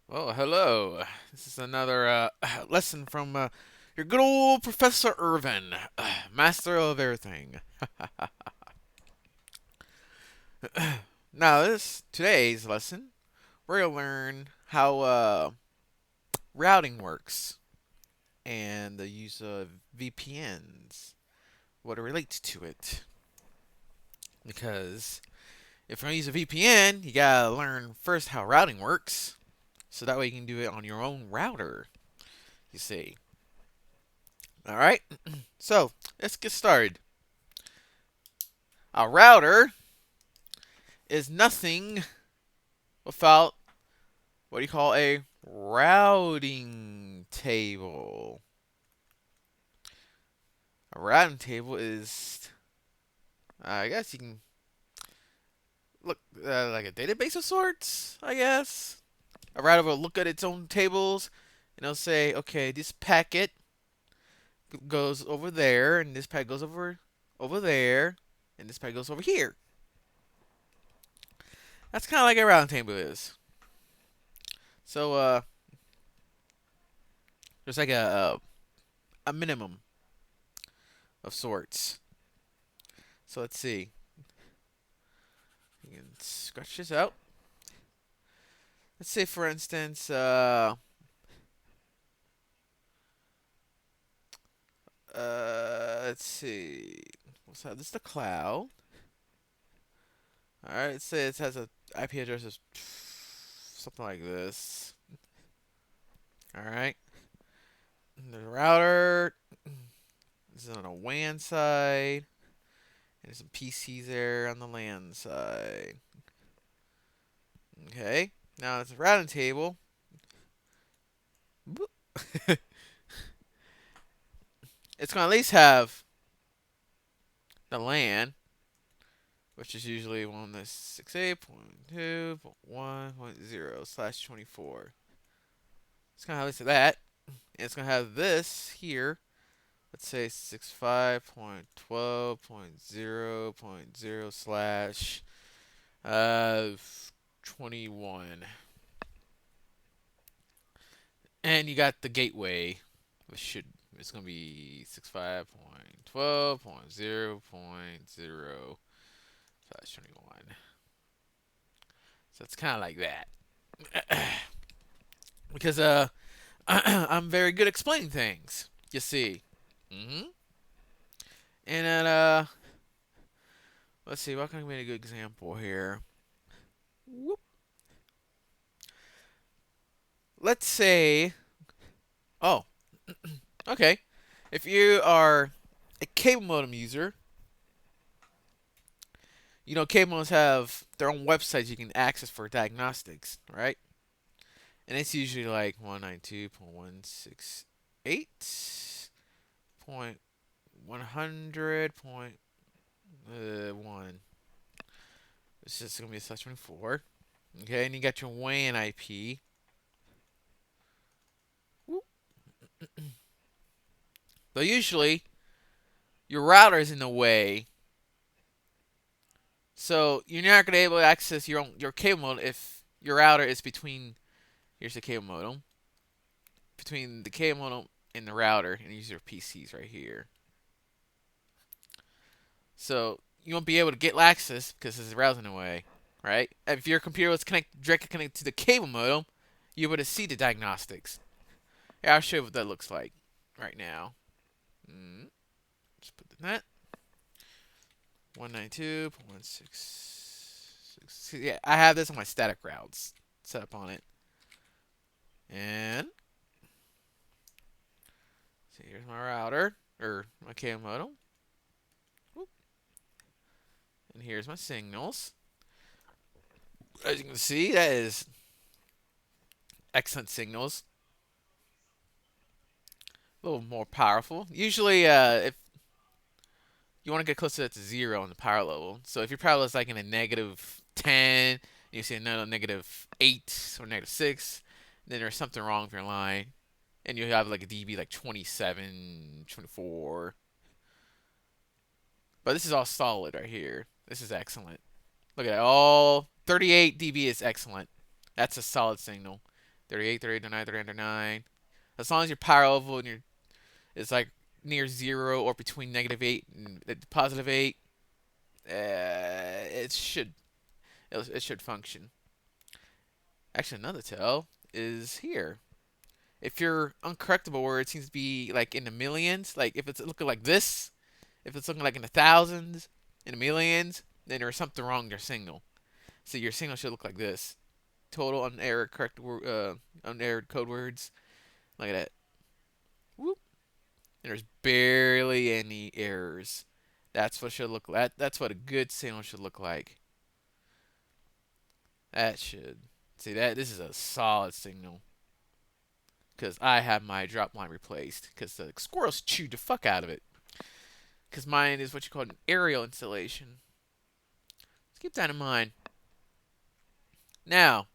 Well, hello. This is another lesson from your good old Professor Irvin, master of everything. Now, this today's lesson, we're gonna learn how routing works and the use of VPNs, what it relates to it. Because if you're gonna use a VPN, you gotta learn first how routing works, so that way you can do it on your own router. You see. All right. So let's get started. A router is nothing without what do you call a routing table. A routing table is, I guess you can look like a database of sorts, I guess. A router will look at its own tables and it'll say, okay, this packet goes over there, and this packet goes over there, and this packet goes over here. That's kind of like a routing table is. So there's like a minimum of sorts. So let's see. You can scratch this out. Let's say, for instance, let's see. What's that? This is the cloud. All right. Let's say it has a IP address of something like this. All right. The router. This is on a WAN side. And there's some PCs there on the LAN side. Okay. Now it's a routing table. It's gonna at least have the LAN, which is usually 168.2.1.0/24. It's gonna have at least that, and it's gonna have this here. Let's say 65.12.0.0 slash 21, and you got the gateway, which should it's gonna be 65.12.0.0 slash 21. So it's kind of like that. Because I'm very good at explaining things. You see. And then let's see. What can I make a good example here? Whoop. Let's say. Oh, okay. If you are a cable modem user, you know cable modems have their own websites you can access for diagnostics, right? And it's usually like 192.168.100.1. It's just gonna be a slash 24. Okay, and you got your WAN IP. But usually your router is in the way, so you're not gonna be able to access your cable modem if your router is between. Here's the cable modem between the cable modem and the router, and these are PCs right here. So you won't be able to get access because there's a router in the way, right? If your computer was directly connected to the cable modem, you're able to see the diagnostics. Yeah, I'll show you what that looks like right now. Just put the net 192.166. Yeah, I have this on my static routes set up on it, and see here's my router or my cable modem. And here's my signals. As you can see, that is excellent signals. A little more powerful. Usually, if you want to get closer to zero on the power level, so if your power level is like in a -10, you see another -8 or -6, then there's something wrong with your line, and you have like a dB like 27, 24. But this is all solid right here. This is excellent. Look at that. All 38 dB is excellent. That's a solid signal. 38, 38, 39, 39, 39. As long as your power level and your is like near zero or between -8 and +8, it should it should function. Actually, another tell is here. If you're uncorrectable where it seems to be like in the millions, like if it's looking like this, if it's looking like in the thousands, in the millions, then there's something wrong with your signal. So your signal should look like this. Total unerrored unerrored code words. Look at that. Whoop. And there's barely any errors. That's what should look like. That's what a good signal should look like. That should. See that this is a solid signal. Because I have my drop line replaced. Because the squirrels chewed the fuck out of it. Because mine is what you call an aerial installation. Let's keep that in mind. Now,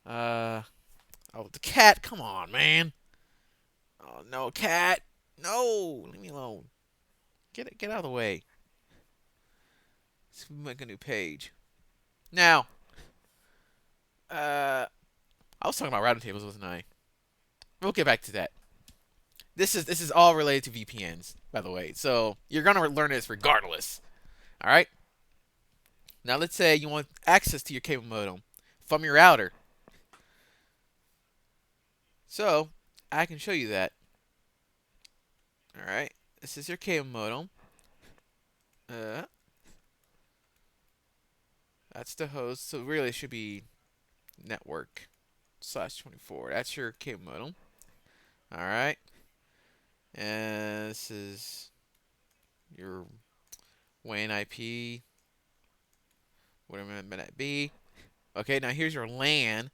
oh, the cat. Come on, man. Oh no, cat. No, leave me alone. Get out of the way. Let's make a new page. Now, I was talking about routing tables, wasn't I? We'll get back to that. This is all related to VPNs, by the way. So you're gonna learn this regardless. All right. Now let's say you want access to your cable modem from your router. So I can show you that. All right. This is your cable modem. Uh, that's the host. So really, it should be network /24. That's your cable modem. All right. And this is your WAN IP. Whatever it might be. Okay, now here's your LAN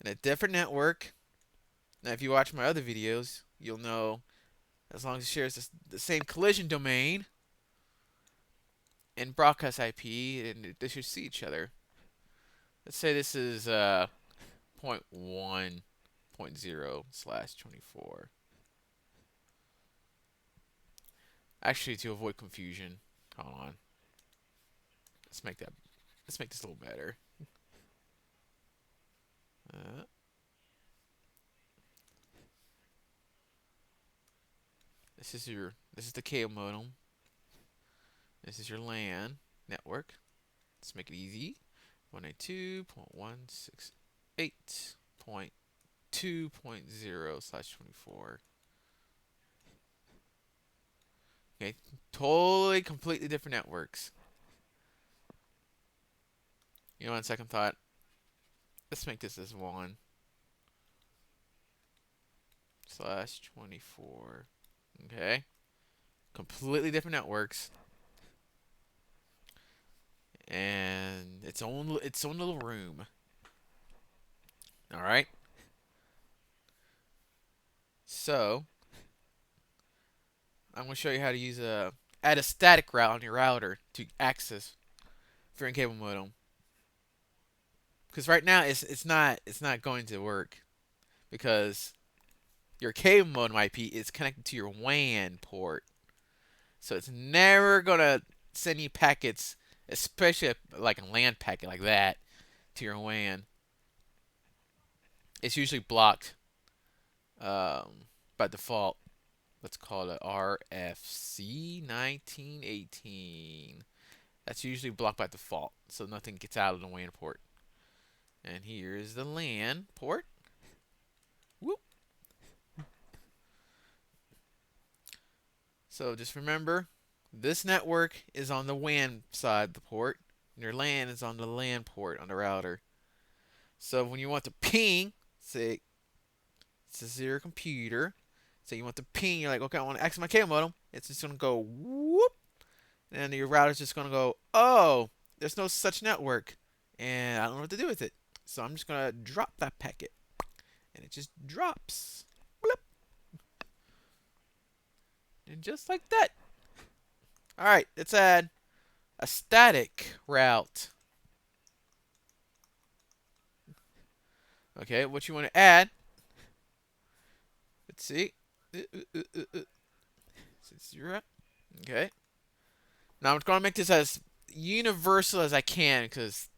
in a different network. Now, if you watch my other videos, you'll know as long as it shares the same collision domain and broadcast IP, and they should see each other. Let's say this is 0.1.0/24. Actually, to avoid confusion, hold on. Let's make that. Let's make this a little better. Uh, this is the cable modem. This is your LAN network. Let's make it easy. 192.168.2.0/24. Okay, totally, completely different networks. You know, on second thought, let's make this as 1/24. Okay, completely different networks, and its own little room. All right. So I'm going to show you how to add a static route on your router to access your cable modem. Because right now it's not going to work because your cable modem IP is connected to your WAN port, so it's never gonna send you packets, especially like a LAN packet like that, to your WAN. It's usually blocked by default. Let's call it RFC 1918. That's usually blocked by default, so nothing gets out of the WAN port. And here is the LAN port. Whoop. So just remember, this network is on the WAN side of the port, and your LAN is on the LAN port on the router. So when you want to ping, say this is your computer. So you want to ping, you're like, okay, I want to access my cable modem. It's just gonna go whoop, and your router's just gonna go, oh, there's no such network, and I don't know what to do with it. So I'm just gonna drop that packet, and it just drops, blip, and just like that. All right, let's add a static route. Okay, what you want to add? Let's see. Zero. Okay. Now I'm going to make this as universal as I can because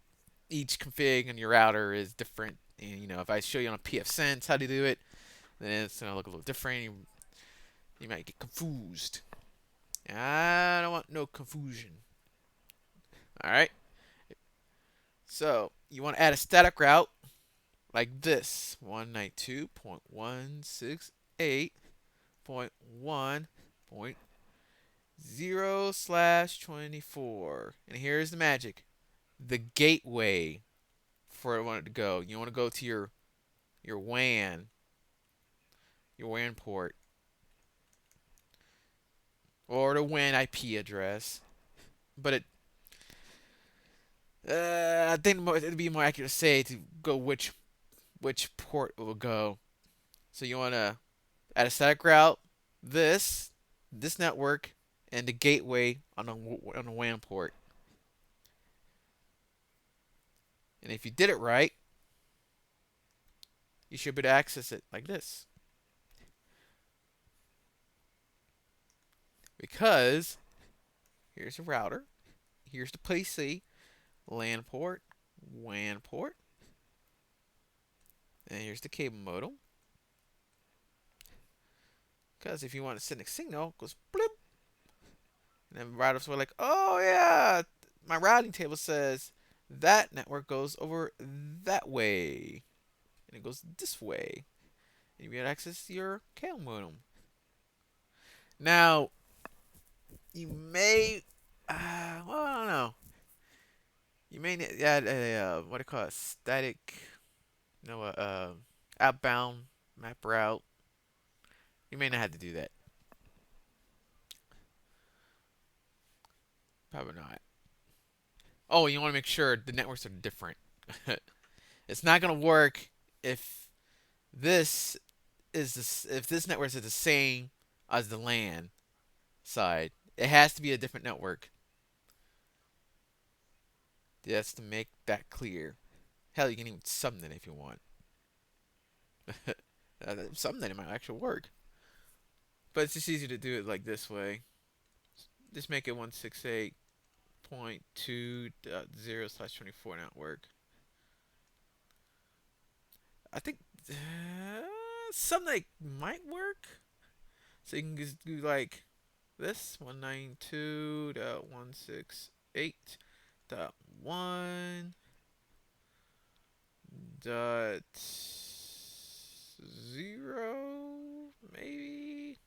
each config on your router is different. And if I show you on a pfSense how to do it, then it's gonna look a little different. You might get confused. I don't want no confusion. All right. So you want to add a static route like this: 192.168.1.0/24. And here's the magic: the gateway for it want it to go. You want to go to your WAN, your WAN port, or the WAN IP address. But I think it'd be more accurate to say to go which port it will go. So you want to add a static route, this network, and the gateway on the WAN port. And if you did it right, you should be able to access it like this. Because here's a router, here's the PC, LAN port, WAN port, and here's the cable modem. Because if you want to send a signal, it goes bloop. And then routers were like, oh yeah, my routing table says that network goes over that way. And it goes this way. And you get access to your cable modem. Now, you may, well, I don't know. You may add what do you call it, static, outbound map route. You may not have to do that. Probably not. Oh, you want to make sure the networks are different. It's not gonna work if if this network is the same as the LAN side. It has to be a different network. Just to make that clear. Hell, you can even subnet if you want. Subnet might actually work. But it's just easier to do it like this way. Just make it 168.2.0/24 network. I think something might work. So you can just do like this 192.168.1.0 maybe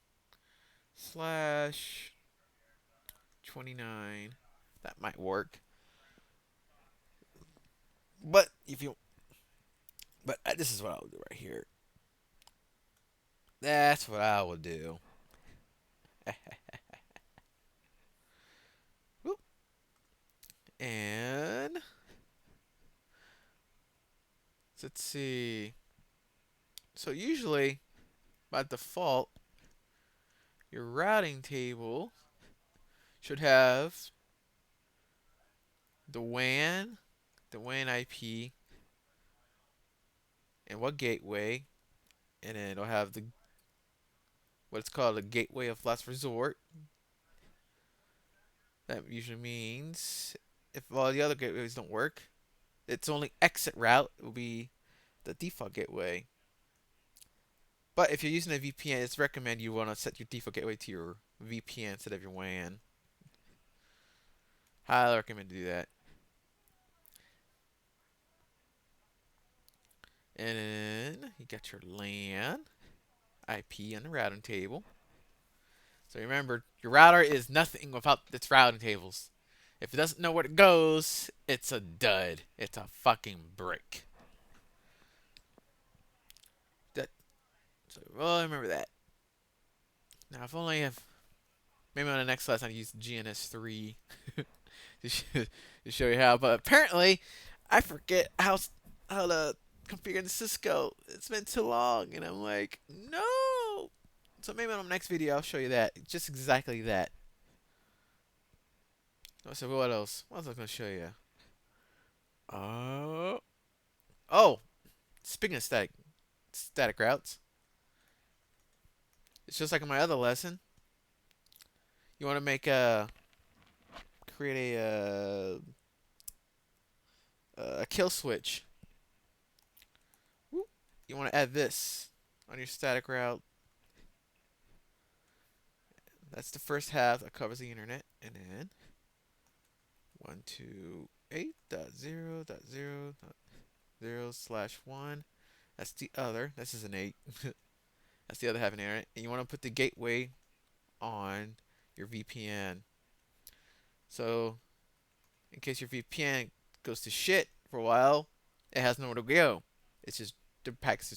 /29. That might work. But if you this is what I'll do right here. That's what I will do. And let's see. So usually, by default, your routing table should have the WAN, the WAN IP, and what gateway, and then it'll have the what's called the gateway of last resort. That usually means if all the other gateways don't work, its only exit route will be the default gateway. But if you're using a VPN, it's recommended you want to set your default gateway to your VPN instead of your WAN. Highly recommend to do that. And then you got your LAN IP on the routing table. So remember, your router is nothing without its routing tables. If it doesn't know where it goes, it's a dud. It's a fucking brick. So well, remember that. Now, if only if maybe on the next lesson I use GNS3 to show you how. But apparently, I forget how to configure the Cisco. It's been too long, and I'm like, no. So maybe on the next video I'll show you that. Just exactly that. So what else? What else am I gonna show you? Uh, oh, speaking of static routes, it's just like in my other lesson. You want to make create a kill switch. Whoop. You want to add this on your static route. That's the first half that covers the internet, and then 128.0.0.0/1. That's the other. This is an 8. That's the other half of the internet. And you want to put the gateway on your VPN. So, in case your VPN goes to shit for a while, it has nowhere to go. It's just the package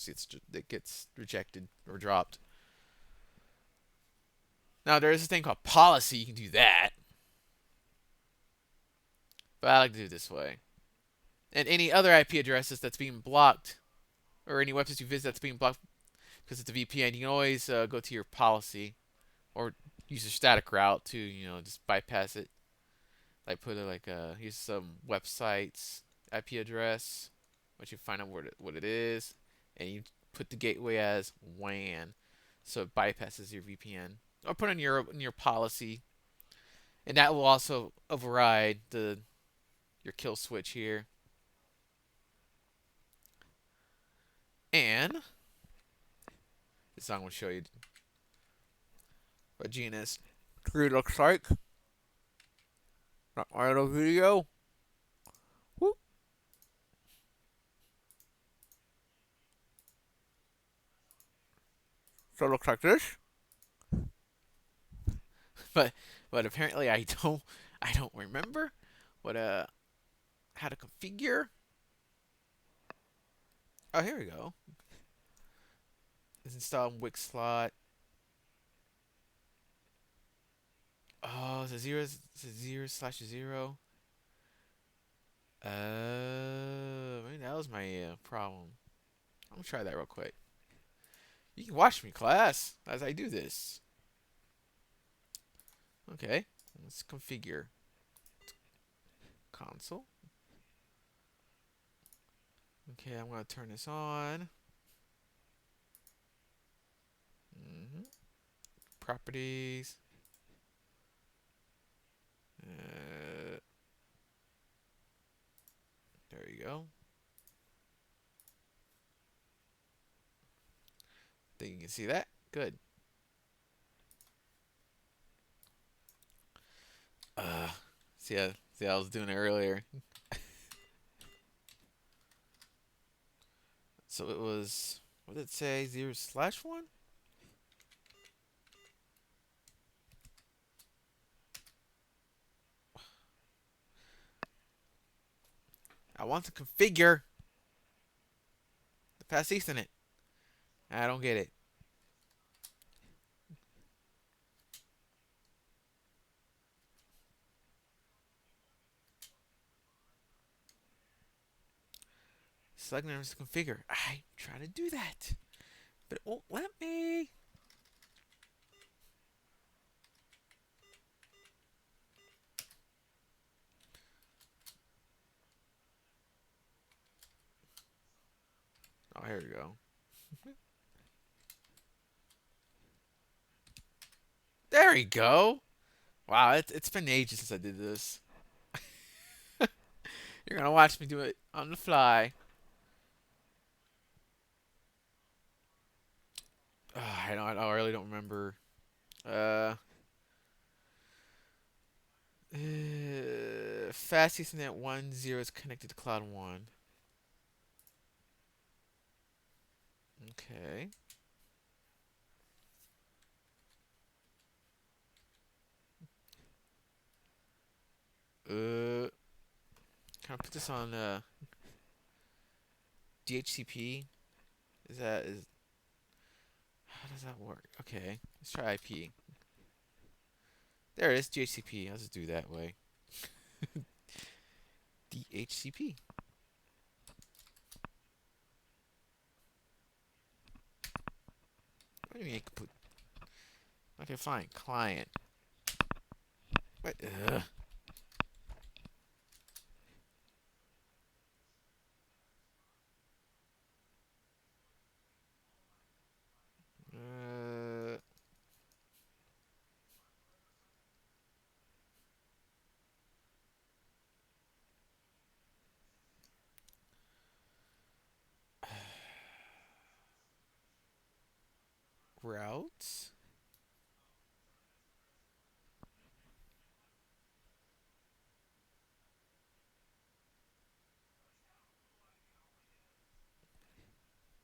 that gets rejected or dropped. Now, there is a thing called policy. You can do that. But I like to do it this way. And any other IP addresses that's being blocked, or any websites you visit that's being blocked because it's a VPN, you can always go to your policy or use a static route to just bypass it. Like put it like here's some websites IP address, once you find out what it is, and you put the gateway as WAN, so it bypasses your VPN. Or put in your policy, and that will also override the your kill switch here. And this song will show you what GNS tree looks like. Not my little video. Whoop. So it looks like this. but but apparently I don't remember what how to configure. Oh, here we go. It's installed Wix slot. Oh, it's a 0/0. Maybe that was my problem. I'm gonna try that real quick. You can watch me, class, as I do this. Okay, let's configure console. Okay, I'm gonna turn this on. Properties. Uh, there you go. Think you can see that? Good. Uh, see, I was doing it earlier. So it was, what did it say? 0/1? I want to configure the fast Ethernet. I don't get it. Select numbers to configure. I try to do that, but it won't let me. Oh, here we go. There we go. Wow, it's been ages since I did this. You're gonna watch me do it on the fly. I really don't remember. Uh, Fast Ethernet 1.0 is connected to Cloud 1. Okay. Can I put this on DHCP? Is how does that work? Okay, let's try IP. There it is, DHCP. I'll just do that way. DHCP. What do you mean? Put? Okay, fine. Client. What? Uh, routes.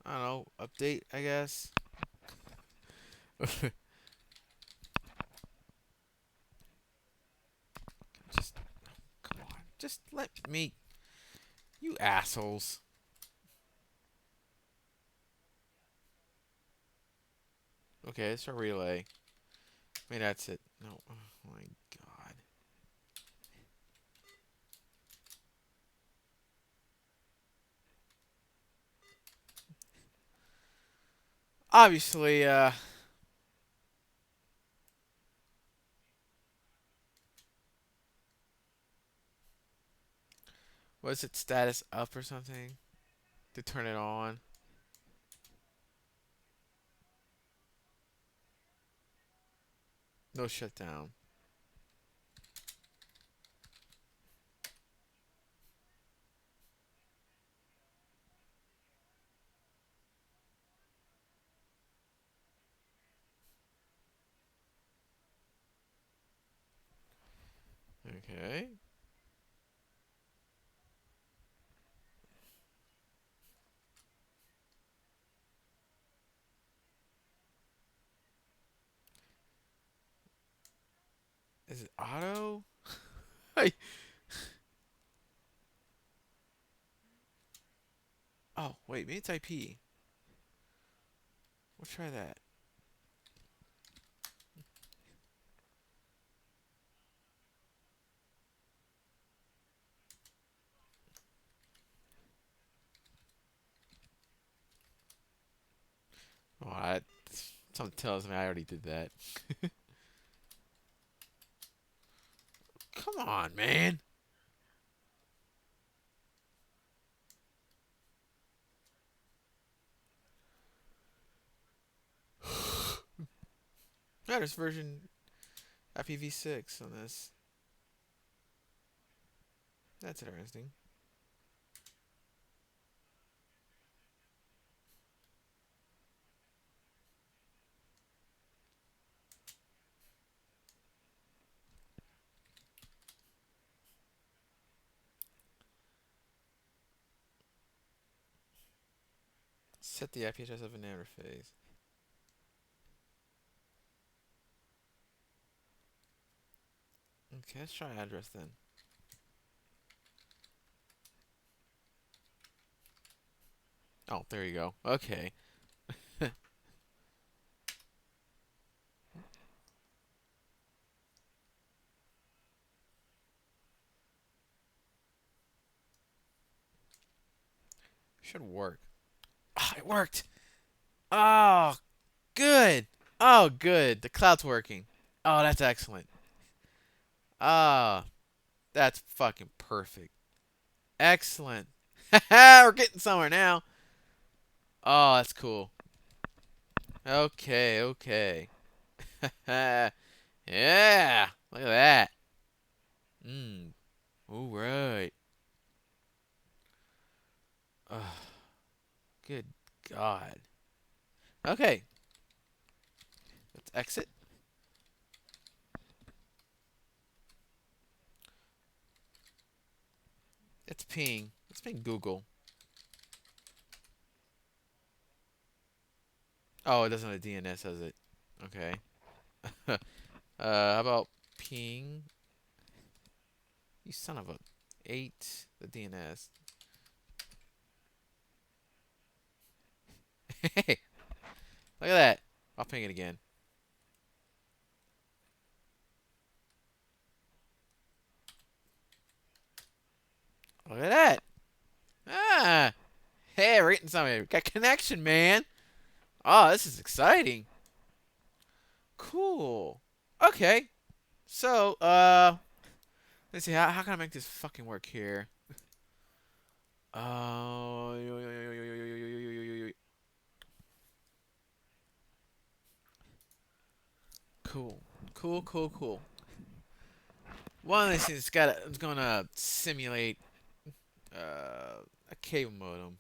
I don't know. Update, I guess. Just come on. Just let me. You assholes. Okay, it's a relay. Maybe that's it. No. Oh my god. Obviously, was it status up or something to turn it on? No shutdown. Okay. Is it auto? Hey. Oh, wait, maybe it's IP. We'll try that. Oh, something tells me I already did that. Come on, man. Yeah, there's version IPv6 on this. That's interesting. Set the IP address of an interface. Okay, let's try address then. Oh, there you go. Okay. Should work. Ah, it worked. Oh, good. Oh, good. The cloud's working. Oh, that's excellent. Ah, that's fucking perfect. Excellent. We're getting somewhere now. Oh, that's cool. Okay, okay. Yeah. Look at that. Mmm. All right. Oh, good God. Okay. Let's exit. It's ping. Let's ping Google. Oh, it doesn't have a DNS, does it? Okay. How about ping? You son of a 8. The DNS. Hey, look at that. I'll ping it again. Look at that. Ah. Hey, we're getting somewhere. Got connection, man. Oh, this is exciting. Cool. Okay. So, let's see. How can I make this fucking work here? Oh, cool, cool, cool, cool. One of these things got it's gonna simulate a cable modem.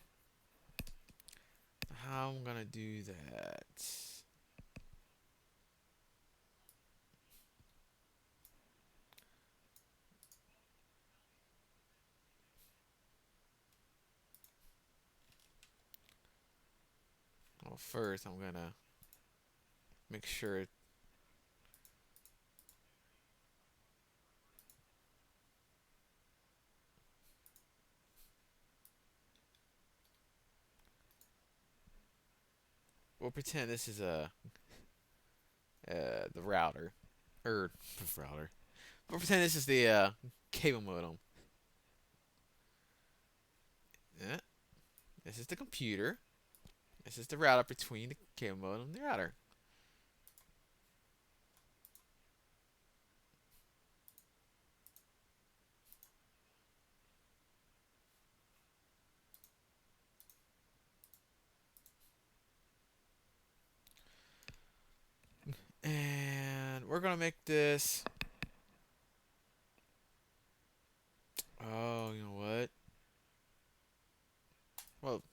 How I'm gonna do that? Well, first I'm gonna make sure. We'll pretend this is the router, or the router. We'll pretend this is the cable modem. Yeah, this is the computer. This is the router between the cable modem and the router. And we're gonna make this. Oh, you know what? Well,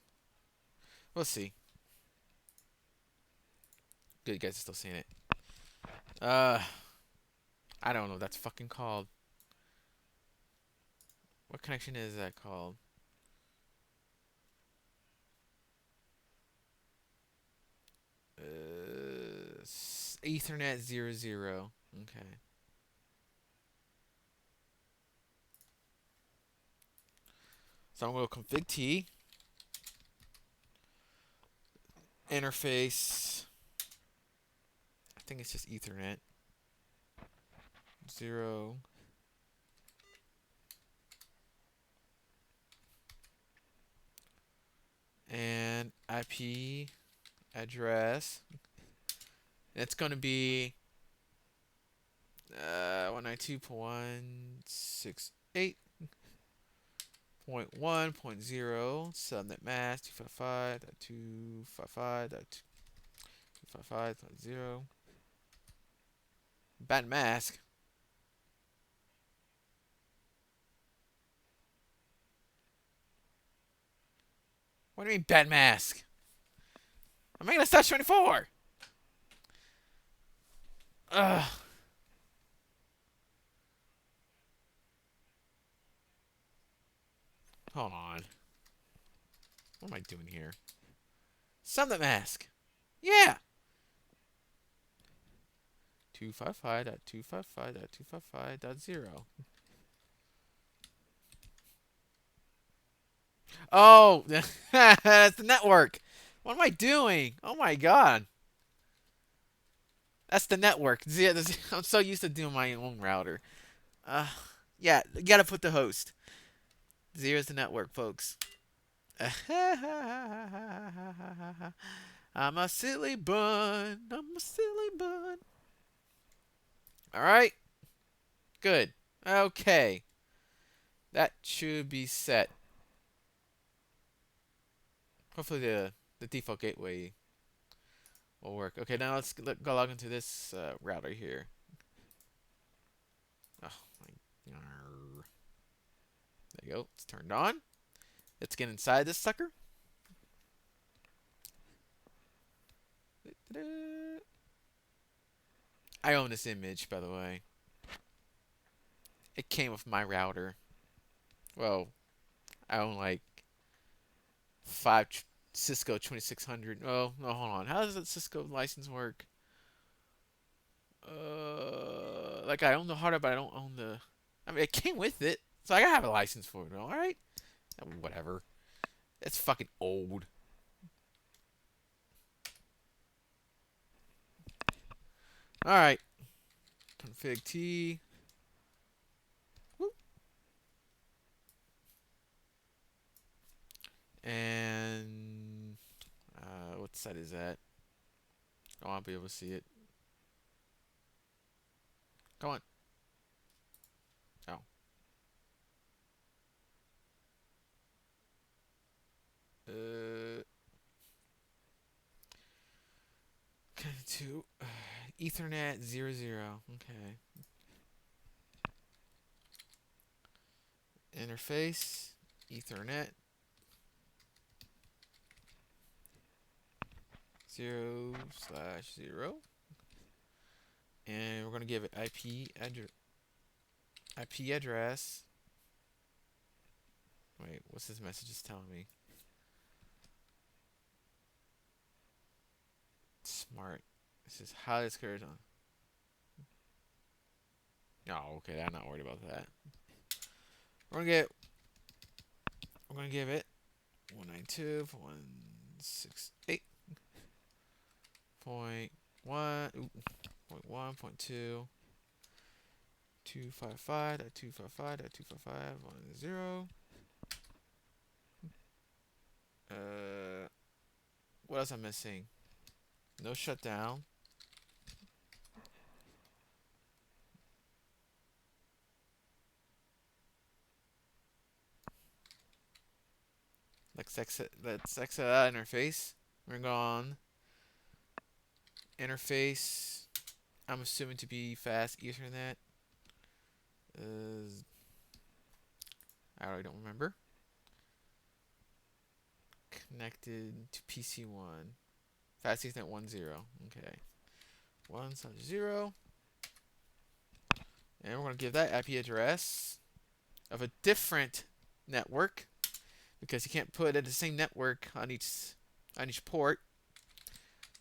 we'll see. Good, you guys are still seeing it. Uh, I don't know what that's fucking called. What connection is that called? Ethernet 00. Okay. So I'm going to config T. Interface. I think it's just Ethernet. 0. And IP address. It's going to be 192.168.1.0 subnet mask 255.255.255.0 bad mask. What do you mean bad mask? I'm making a touch 24. Ugh. Hold on. What am I doing here? Subnet mask. Yeah. 255.255.255.0. Oh, that's the network. What am I doing? Oh my god. That's the network. I'm so used to doing my own router. Uh, yeah, you gotta put the host. 0 is the network, folks. I'm a silly bun. I'm a silly bun. Alright. Good. Okay. That should be set. Hopefully the default gateway will work. Okay, now let's go log into this router here. Oh my. There you go. It's turned on. Let's get inside this sucker. I own this image, by the way. It came with my router. Well, I own like 5 Cisco 2600. Oh, no, hold on. How does that Cisco license work? Like I own the hardware, but I don't own the. I mean, it came with it, so I gotta have a license for it. All right, whatever. It's fucking old. All right, config T. Whoop. And what site is that? I want to be able to see it. Come on. Oh. To Ethernet 00. Okay. Interface Ethernet 0/0. And we're gonna give it IP address. Wait, what's this message is telling me? Smart. This is how this occurs on. No, okay, I'm not worried about that. We're gonna get. We're gonna give it 192.168.1. Point 1, point 2, 255, 255, 255, 10. What else am I missing? No shutdown. Let's exit that interface. We're gonna go on interface. I'm assuming to be fast Ethernet. Uh, I really don't remember. Connected to PC1. Fast Ethernet 10. Okay. 1/0. And we're going to give that IP address of a different network because you can't put it in the same network on each port.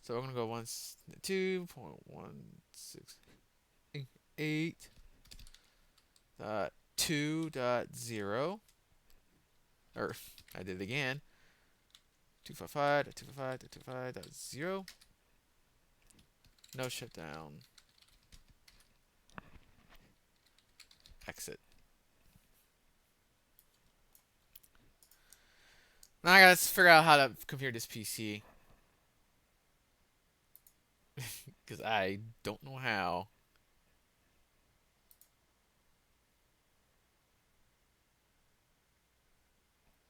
So we're going to go 192.168.2.0. Or I did it again. 255.255.255.0. No shutdown. Exit. Now I gotta figure out how to configure this PC. Because I don't know how.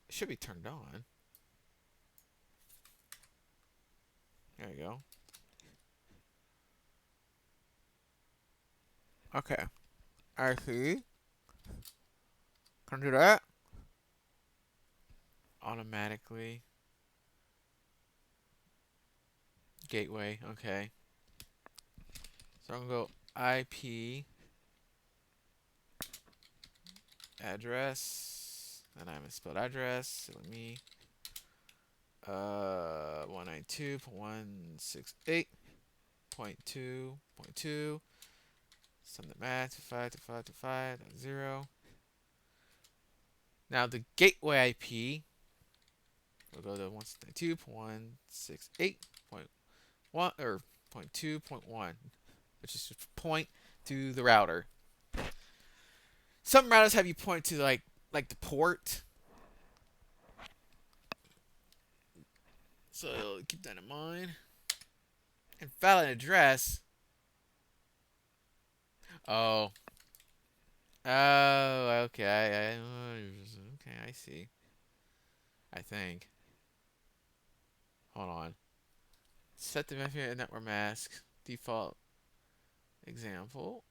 It should be turned on. There you go. Okay. I see. Can I do that? Automatically. Gateway. Okay. So I'm going to go IP address. And I misspelled address. Let me 192.168.2.2. Send the match to 5.5.5.0. Now the gateway IP will go to 192.168.1 or 0.2.1, which is just point to the router. Some routers have you point to like the port. So keep that in mind. And valid address. Oh. Oh, okay. Okay, I see. I think. Hold on. Set the network mask. Default example.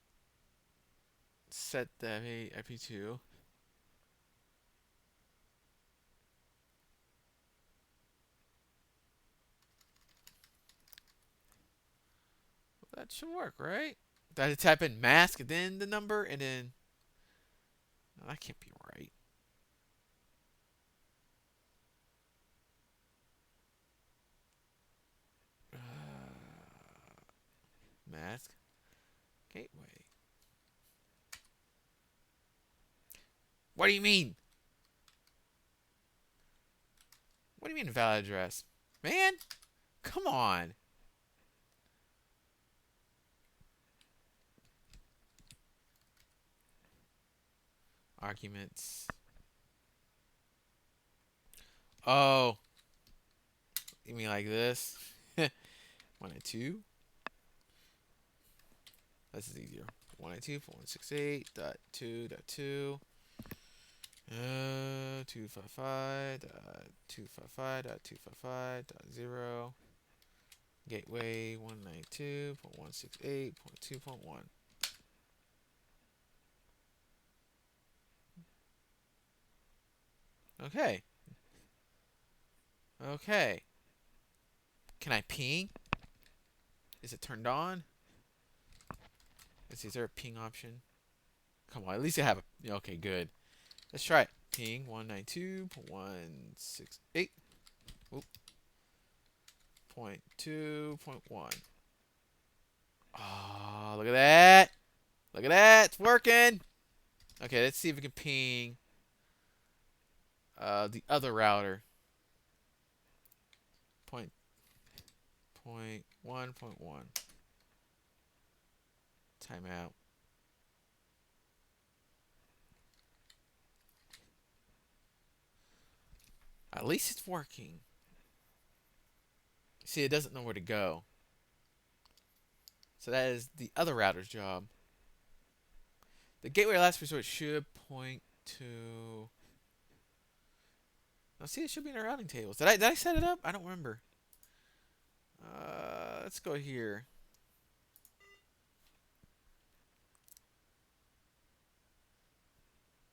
Set the IP2. That should work, right? Did I type in mask and then the number and then... No, that can't be right. Mask. Gateway. What do you mean? What do you mean valid address? Man, come on. Arguments. Oh. You mean like this? 1 and 2. This is easier. 192.168.2.2. 255.255.255.0. Gateway 192.168.2.1. Okay. Okay. Can I ping? Is it turned on? Let's see, is there a ping option? Come on, at least I have a... Okay, good. Let's try it. Ping 192.168.2.1. .2.1. Oh, look at that. Look at that. It's working. Okay, let's see if we can ping the other router. Point 1.1. Timeout. At least it's working. See, it doesn't know where to go. So that is the other router's job. The gateway last resort should point to... Now, see, it should be in our routing tables. Did I set it up? I don't remember. Let's go here.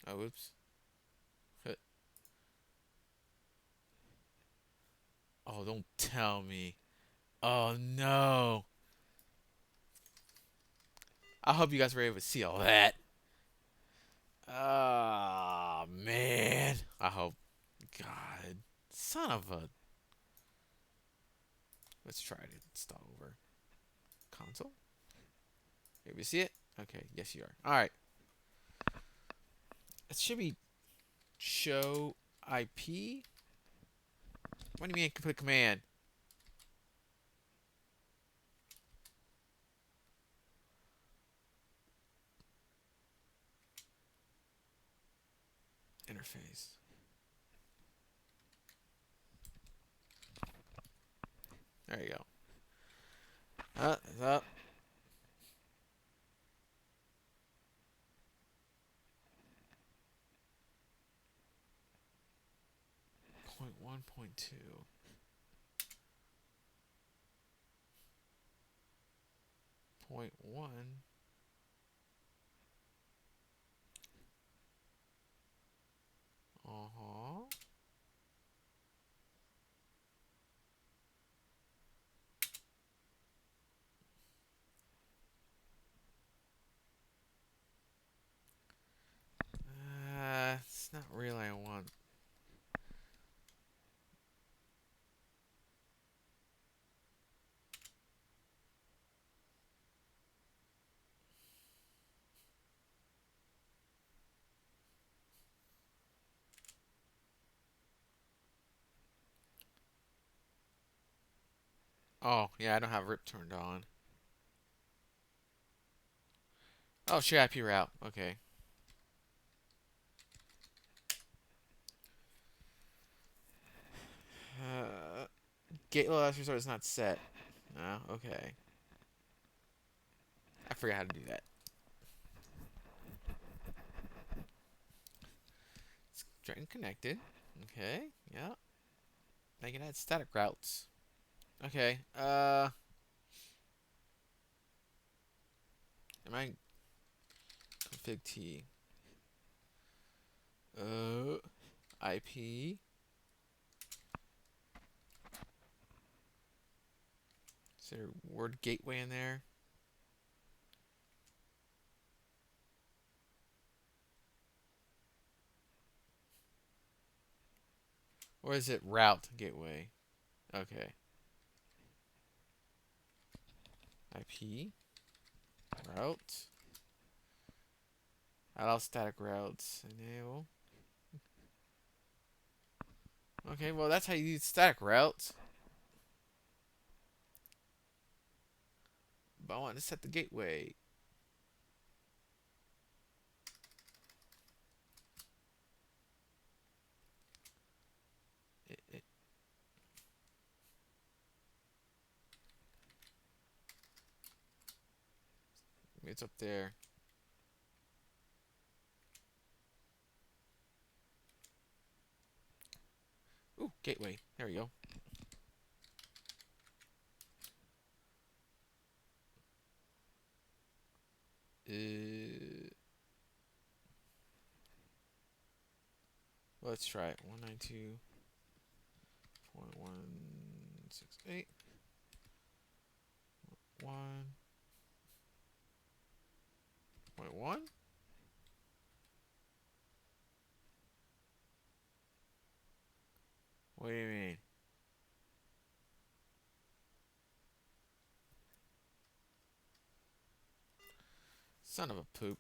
Oh, oops. Oh, don't tell me. Oh, no. I hope you guys were able to see all that. Oh, man. I hope. God. Son of a... Let's try to start over. Console? Maybe you see it? Okay, yes you are. Alright. It should be show IP. What do you mean put command? Interface. There you go. It's up. Point 1.2. Point 1. Uh-huh. It's not really I want. Oh, yeah, I don't have RIP turned on. Oh, share IP route. Okay. Gate last resort is not set. Oh, okay. I forgot how to do that. It's getting connected. Okay, yeah. I can add static routes. Okay, am I config T? IP. Is there a word gateway in there? Or is it route gateway? Okay. IP. Route. Allow static routes. Enable. Okay, well that's how you use static routes. But I want to set the gateway. It's up there. Ooh, gateway. There we go. Let's try it. 192.168. 1.1. What do you mean? Son of a poop.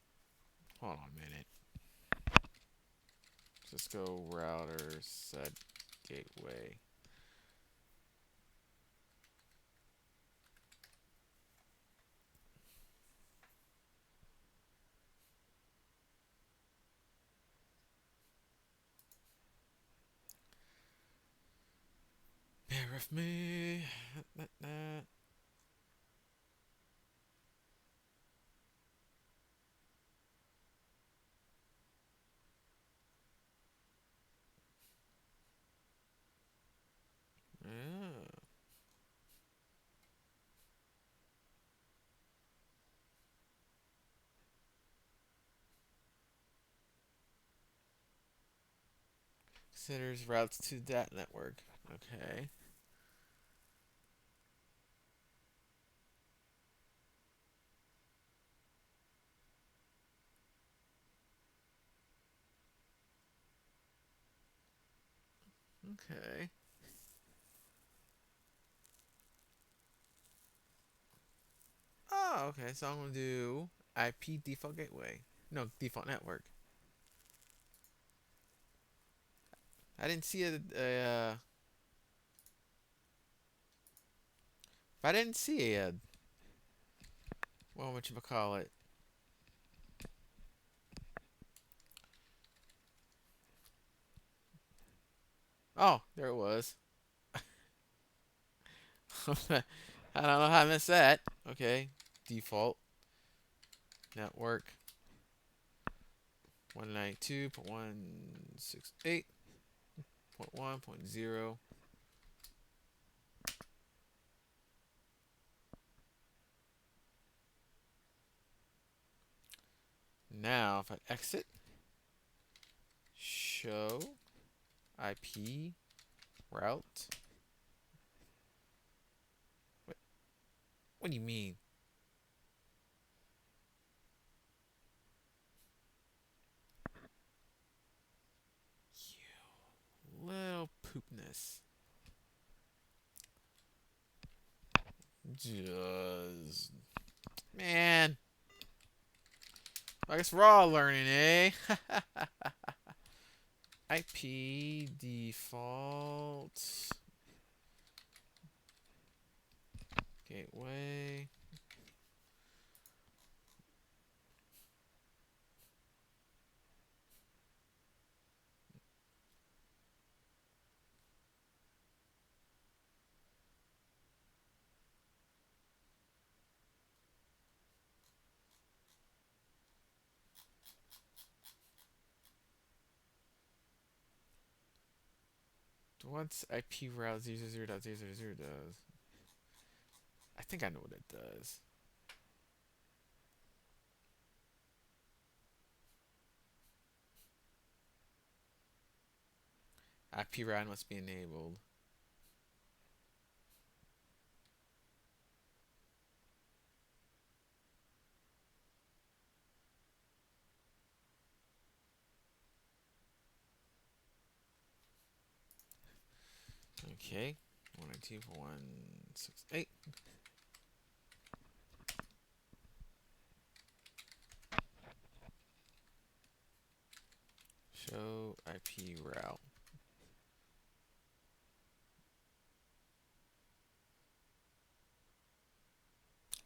Hold on a minute. Cisco router set gateway. Bear with me. Yeah. Considers routes to that network. Okay. Okay. Oh, okay. So I'm gonna do IP default gateway. No, default network. I didn't see I didn't see what you call it. Oh, there it was. I don't know how I missed that. Okay. Default network 192.168.1.0. Now, if I exit, show IP route. What, what do you mean? You little poopness. Just. Man. I guess we're all learning, eh? IP default gateway. What's IP route 0.0.0 does? I think I know what it does. IP route must be enabled. Okay. 192.168. Show IP route.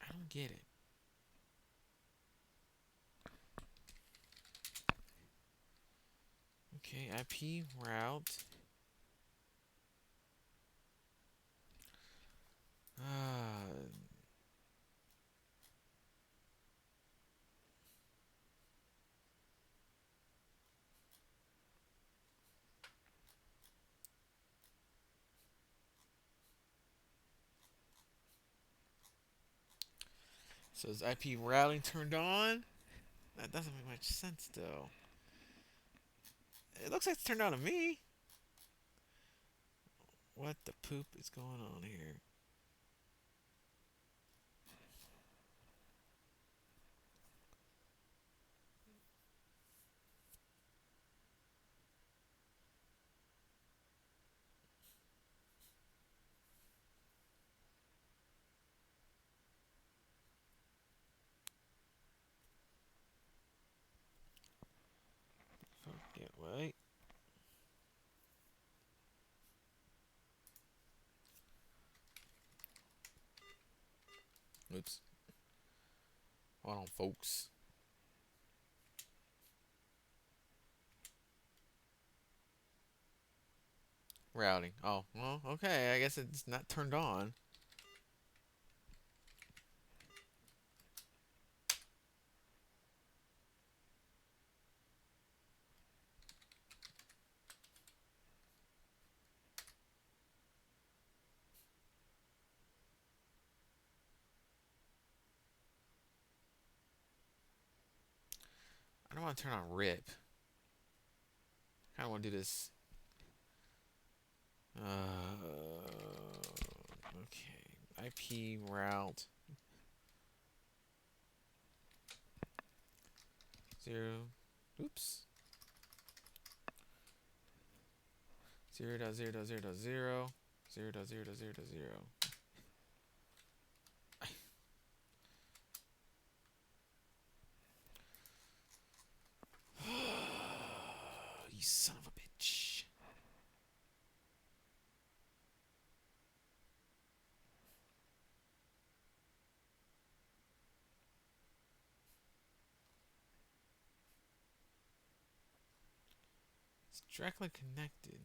I don't get it. Okay, IP route. Uh, so is IP routing turned on? That doesn't make much sense though. It looks like it's turned on to me. What the poop is going on here? Oops. Hold on, folks. Routing. Oh, well, okay. I guess it's not turned on. I don't want to turn on RIP. I kind of want to do this. Okay. IP route 0. Oops. 0.0.0.0. 0.0.0.0. You son of a bitch. It's directly connected.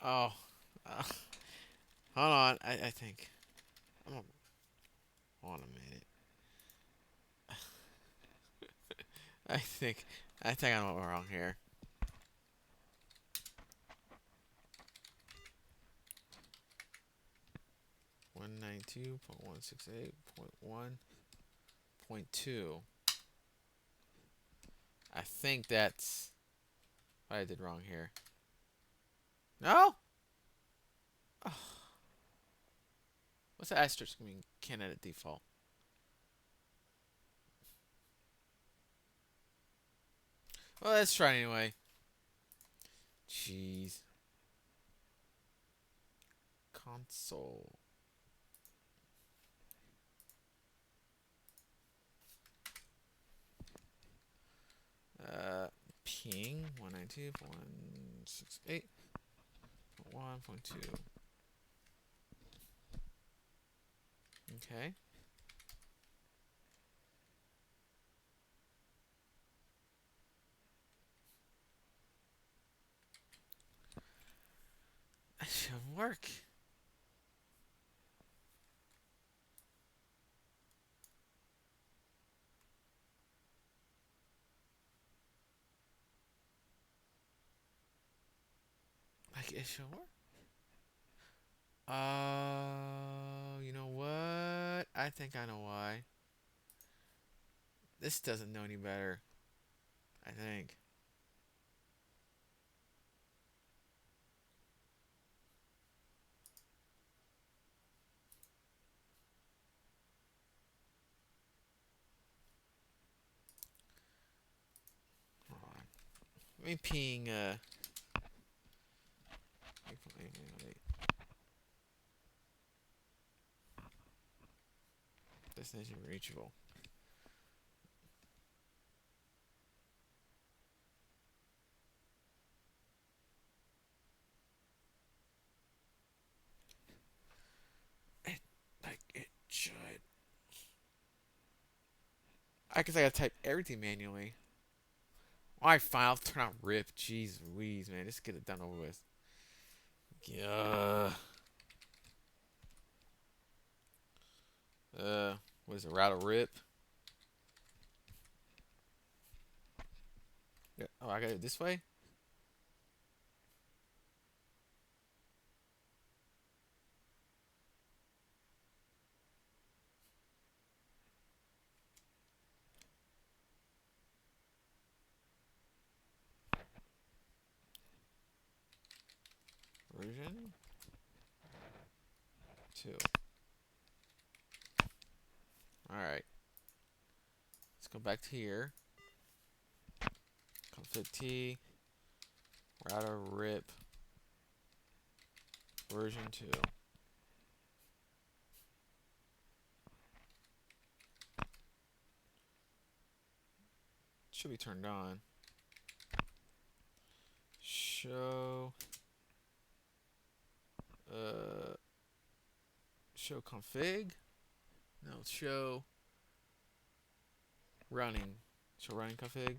Oh. Uh, hold on. I think. I'm gonna, hold on a minute. I think. I think I'm wrong here. 192.168.1.2. I think that's what I did wrong here. No? Oh, what's the asterisk mean? Can't edit default. Well, let's try anyway. Jeez. Console. Ping 192.168.1.2. Okay. That shouldn't work. Like it should work. You know what? I think I know why. This doesn't know any better. I think. Hold on. Let me ping. Destination reachable. Like it should. I guess I gotta type everything manually. Alright, fine. I'll turn on RIP. Jeez Louise, man. Just get it done over with. Yeah. What is it? Router RIP? Yeah. Oh, I got it this way? Version 2. Alright. Let's Go back to here. Config T. Router RIP version 2. Should be turned on. Show show config. No, show running. Show running config.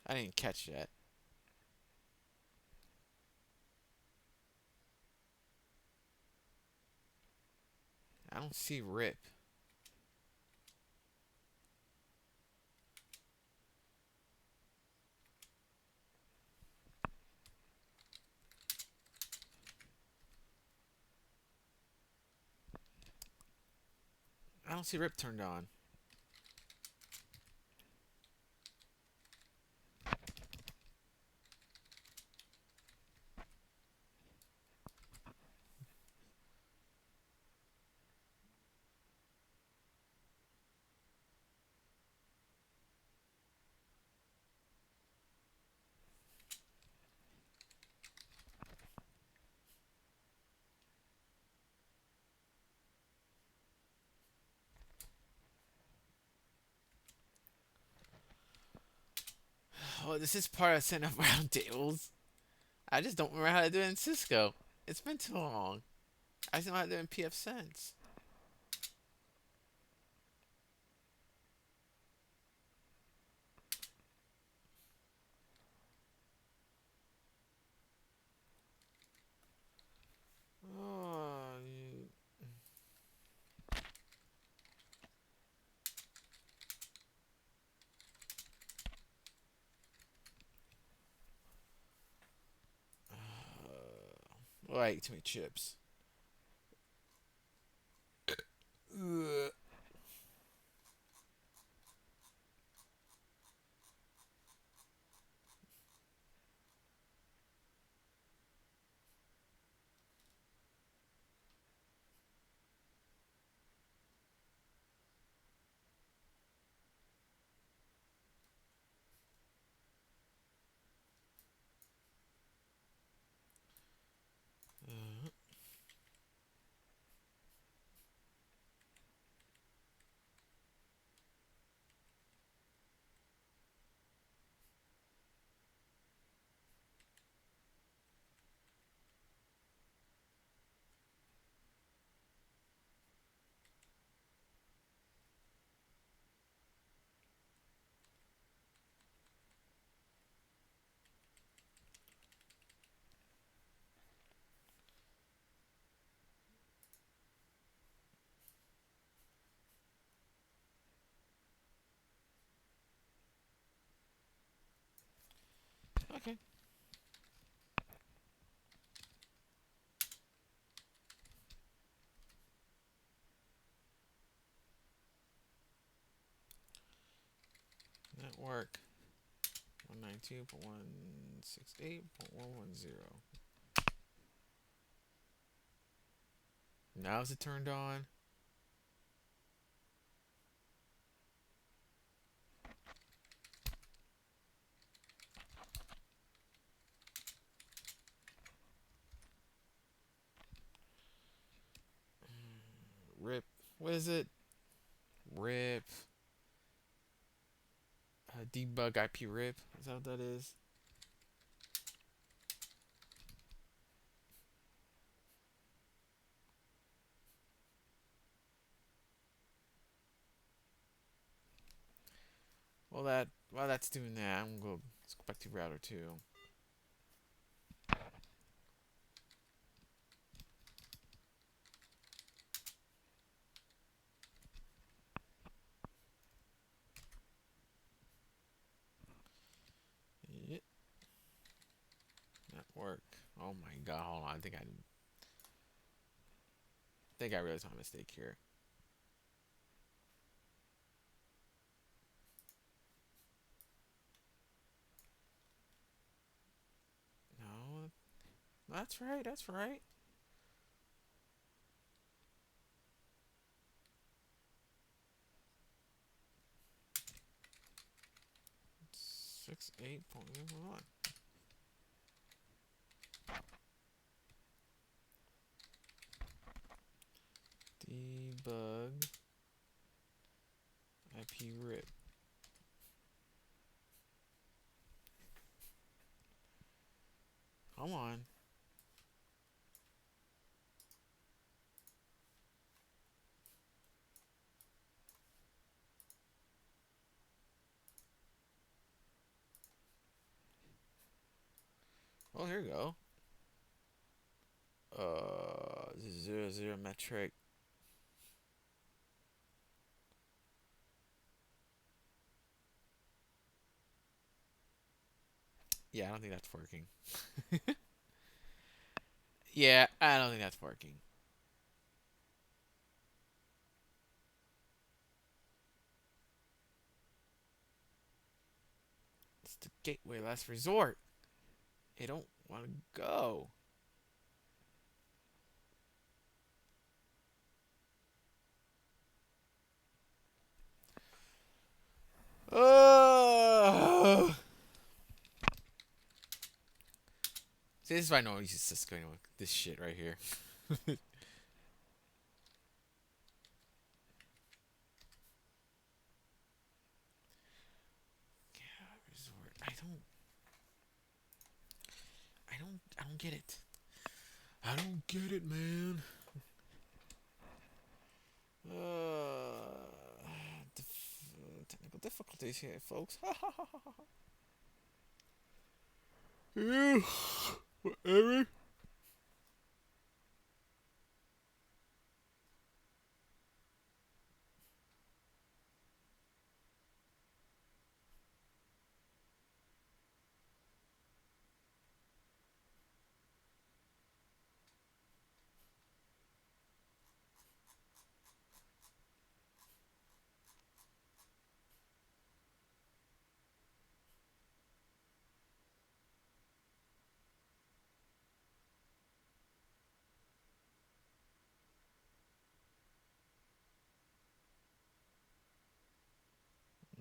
I didn't catch that. I don't see RIP. I don't see RIP turned on. Oh, this is part of setting up round tables. I just don't remember how to do it in Cisco. It's been too long. I just know how to do it in PFSense. Oh, oh, I ate too many chips. Ugh. Okay. Network 192.168.110. Now is it turned on? RIP. What is it? RIP. Debug IP RIP. Is that what that is? While that's doing that, let's go back to router 2. Yeah. Network. Oh my god, hold on. I realized my mistake here. That's right. That's right. 68.1. Debug IP rip. Come on. Well, here we go. 00 metric. Yeah, I don't think that's working. Yeah, I don't think that's working. It's the gateway last resort. They don't want to go. Oh. See, this is why no one uses Cisco anymore. This shit right here. Resort. I don't get it. I don't get it, man. Technical difficulties here, folks. Yeah, whatever.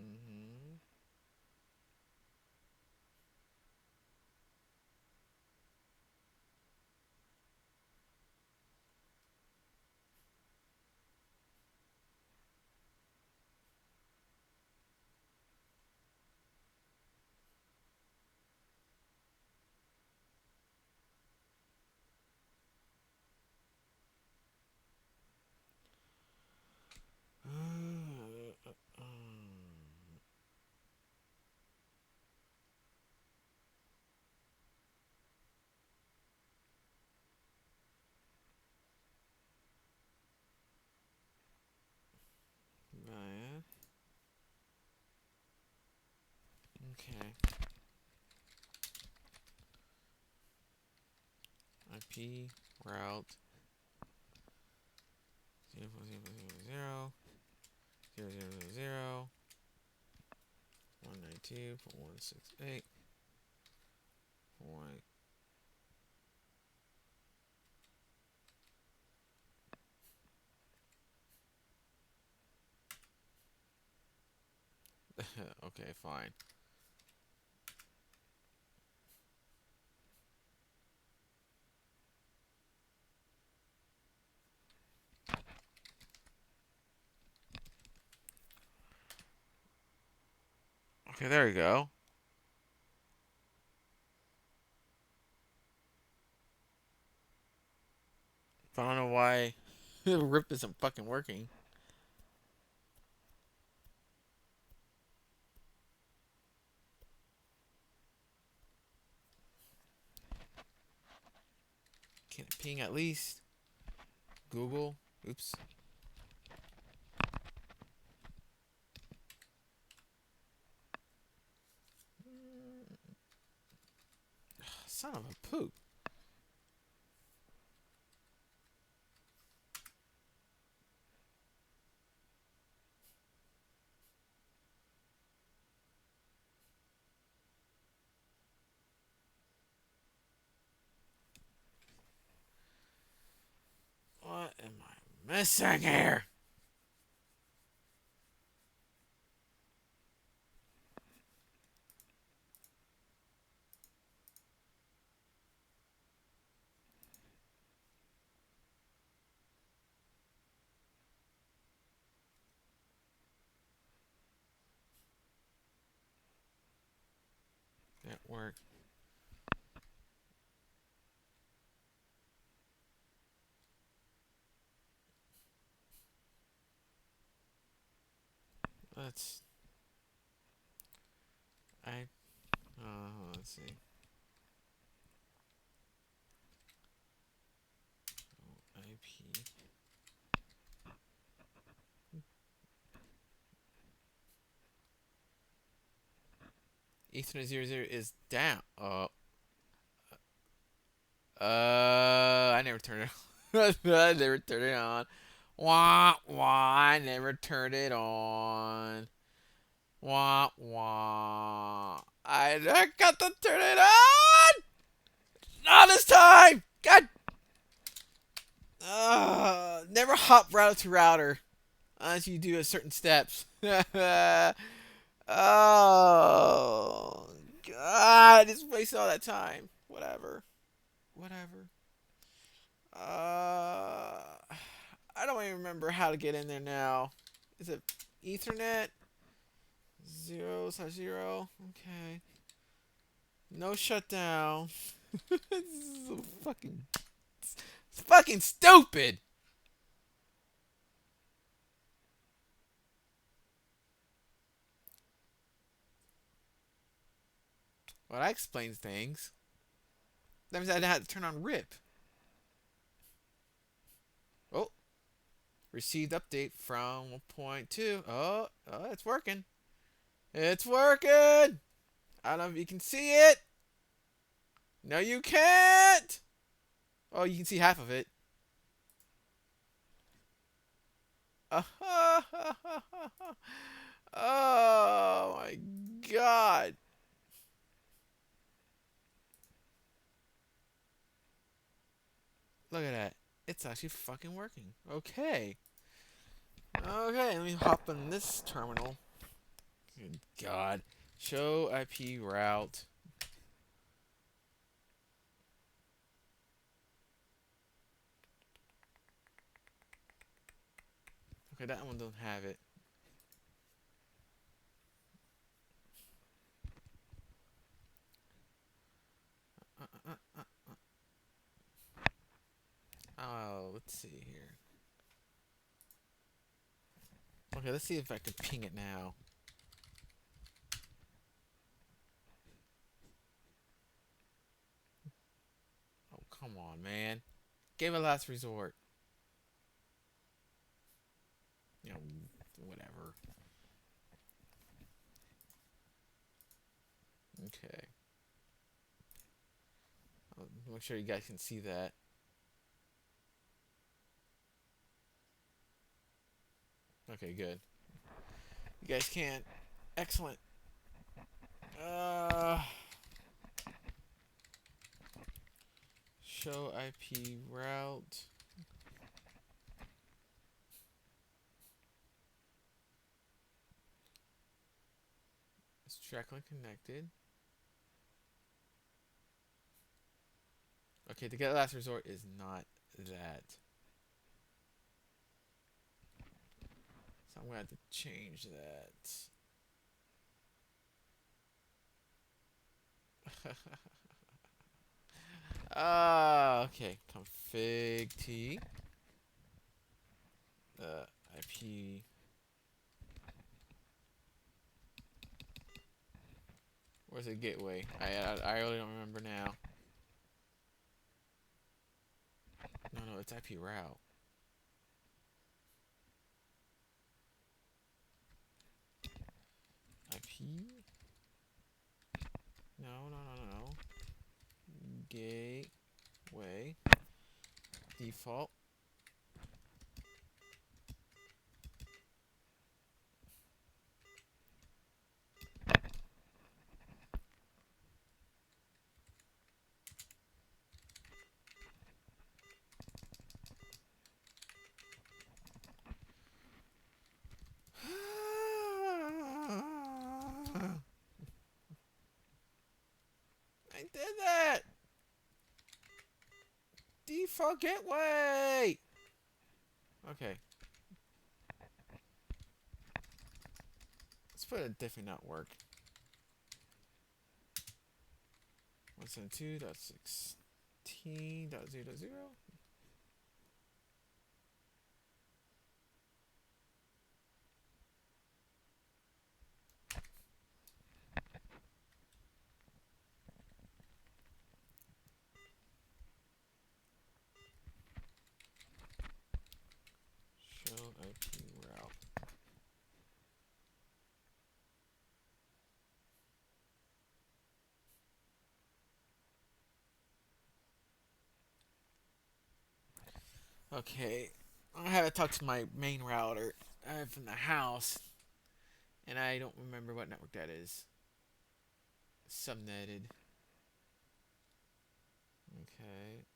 Mm-hmm. Yeah. Okay. IP route 0.0.0.0 0.0.0.0 192.168 point. Okay, fine. Okay, there we go. But I don't know why RIP isn't fucking working. Can it ping at least? Google? Oops. Son of a poop. missing here? Network. Let's. I. Let's see. IP. Ethernet 00 is down. I never turned it on. I never turned it on. Wah, wah, I never turned it on. Wah, wah. I got to turn it on! Not this time! God! Never hop router to router unless you do a certain steps. Oh, God. Just wasted all that time. Whatever. Whatever. I don't even remember how to get in there now. Is it Ethernet? 0/0? Okay. No shutdown. This is so fucking... It's fucking stupid! Well, that explains things. That means I had to turn on RIP. Oh. Received update from 1.2. Oh, it's working. It's working! I don't know if you can see it. No, you can't! Oh, you can see half of it. Oh my god. Look at that. It's actually fucking working. Okay. Okay, let me hop on this terminal. Good god. Show IP route. Okay, that one don't have it. Oh, let's see here. Okay, let's see if I can ping it now. Oh, come on, man. Game of last resort. You know, whatever. Okay. I'll make sure you guys can see that. Okay, good. You guys can. Excellent. Show IP route. It's directly connected. Okay, the get last resort is not that. So I'm gonna have to change that. Okay. Config T. IP. Where's the gateway? I really don't remember now. No, it's IP route. IP. No. Gateway. Default. gateway. Okay. Let's put a different network. 172.16.0.0. Show IP route. Okay, I have to talk to my main router from the house, and I don't remember what network that is. Subnetted. Okay.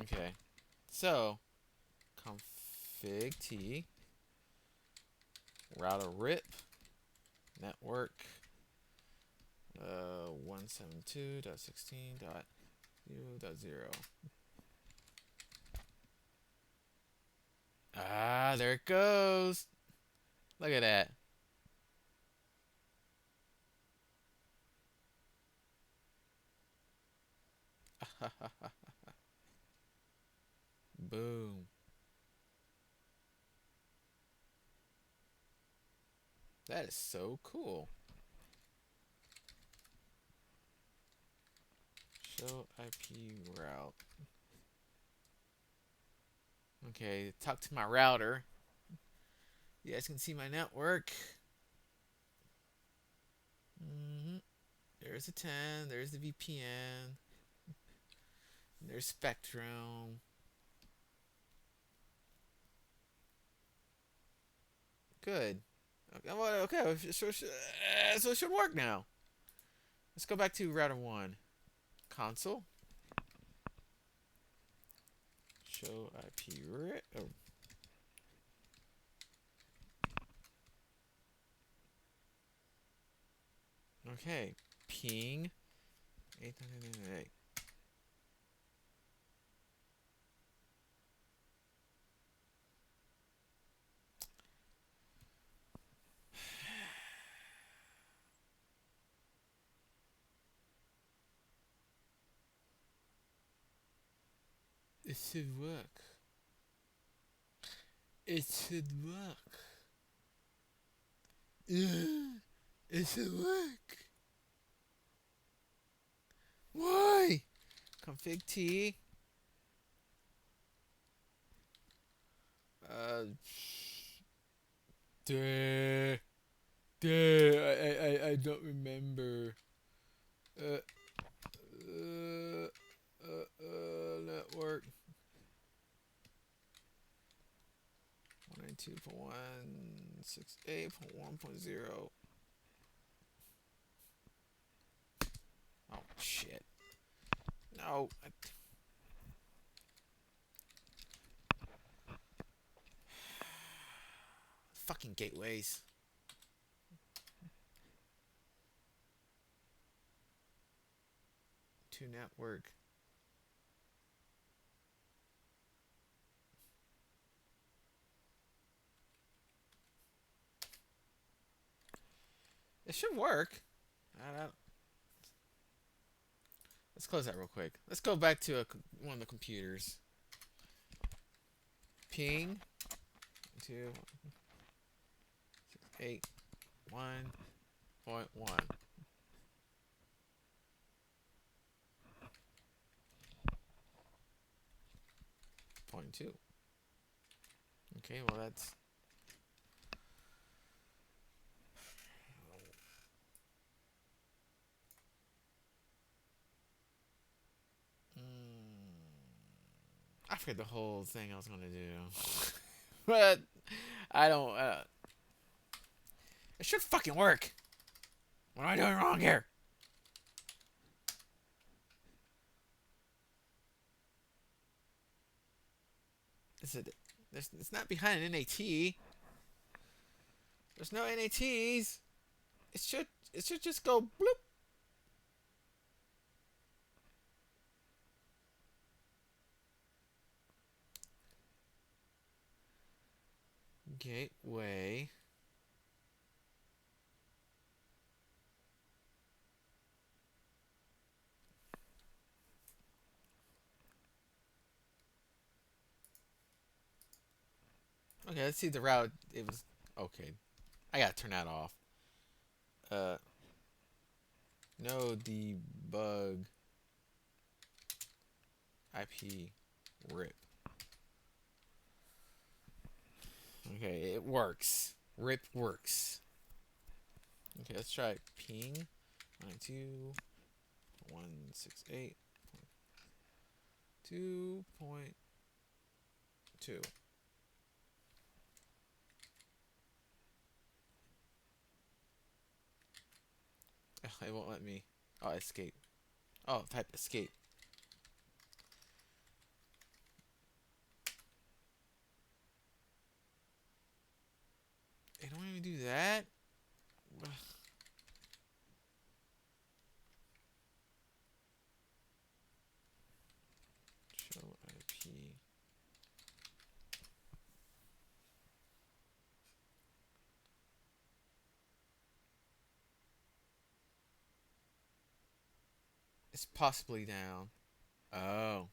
Okay. So, config t router rip network 172.16.0.0. Ah, there it goes. Look at that. Boom. That is so cool. Show IP route. Okay, talk to my router. You guys can see my network. There's a 10. There's the VPN. There's Spectrum. Good. Okay, so it should work now. Let's go back to router 1. Console. Show IP route. Oh. Okay. Ping 898. It should work. It should work. Yeah, it should work. Why? Config T. Uh. Duh. I don't remember. Uh. Network. 192.168.1.0. Oh shit. No. Fucking gateways. To network. It should work. Let's close that real quick. Let's go back to one of the computers. Ping 2.8.1.1. 0.2. Okay, well that's I forget the whole thing I was gonna do, but I don't. It should fucking work. What am I doing wrong here? Is it? It's not behind an NAT. There's no NATs. It should just go bloop. gateway. Okay, let's see the route. It was okay. I gotta turn that off. Uh, no debug IP rip. Okay, it works. Rip works. Okay, let's try ping 92.168.2.2. It won't let me. Oh, escape. Oh, type escape. It don't even do that. Show IP. It's possibly down. Oh.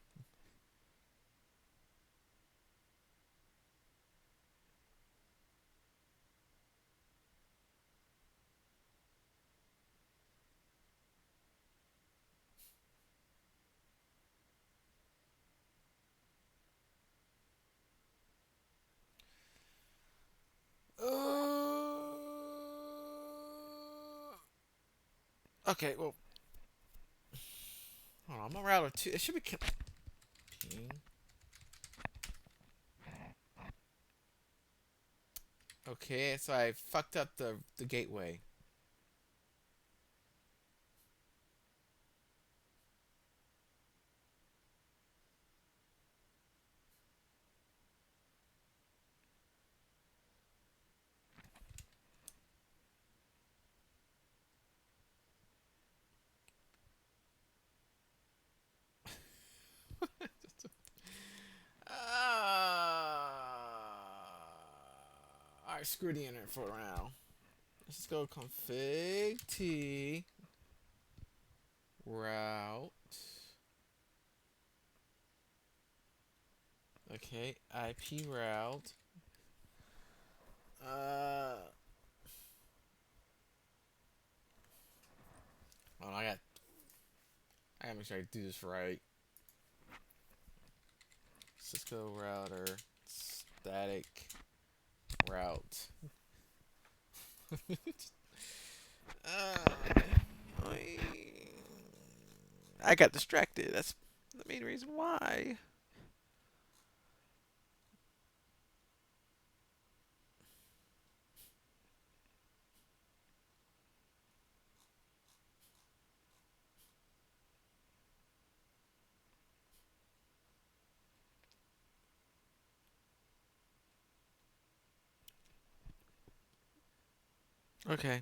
Okay, well, hold on. I'm a router two. It should be ping. Okay, so I fucked up the gateway. Alright, screw the internet for now. Let's just go config t route. Okay, IP route. Oh, I gotta make sure I do this right. Cisco router static route. uh, I, I got distracted. That's the main reason why. Okay.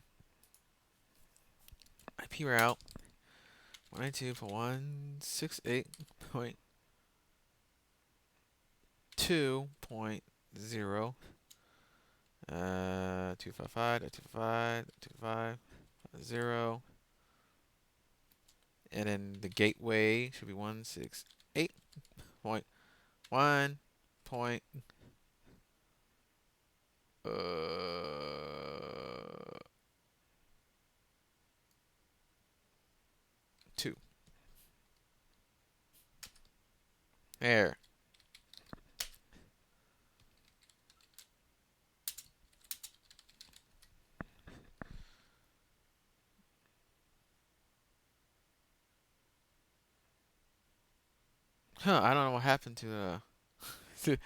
IP route 192.168.2.0 255.255.255.0 and then the gateway should be 168.1 point two. There. Huh, I don't know what happened to I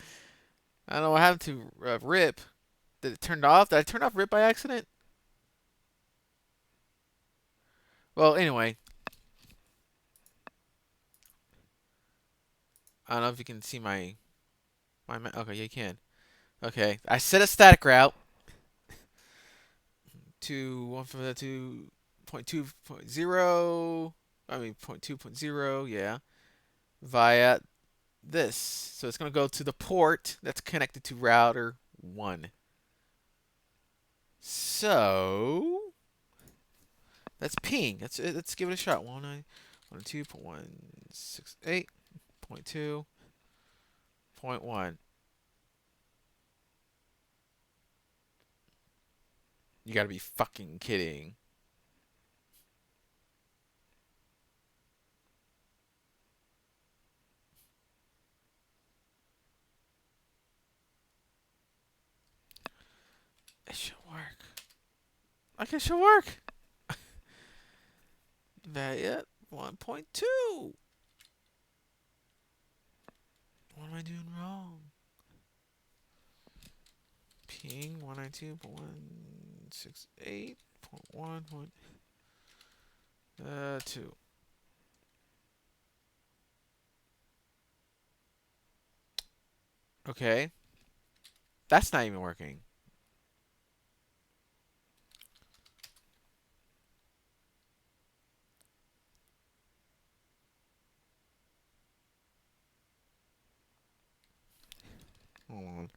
don't know what happened to RIP. Did it turn off? Did I turn off RIP by accident? Well, anyway, I don't know if you can see my okay, yeah, you can. Okay, I set a static route to 1.2.0. I mean 0.2.0, yeah, via this. So it's gonna go to the port that's connected to router 1. So let's ping. Let's give it a shot. 192.168.2.1. You gotta be fucking kidding. It should work. Like it should work. That yet? 1.2. What am I doing wrong? Ping 192.168.1.2. Okay. That's not even working. Hold on.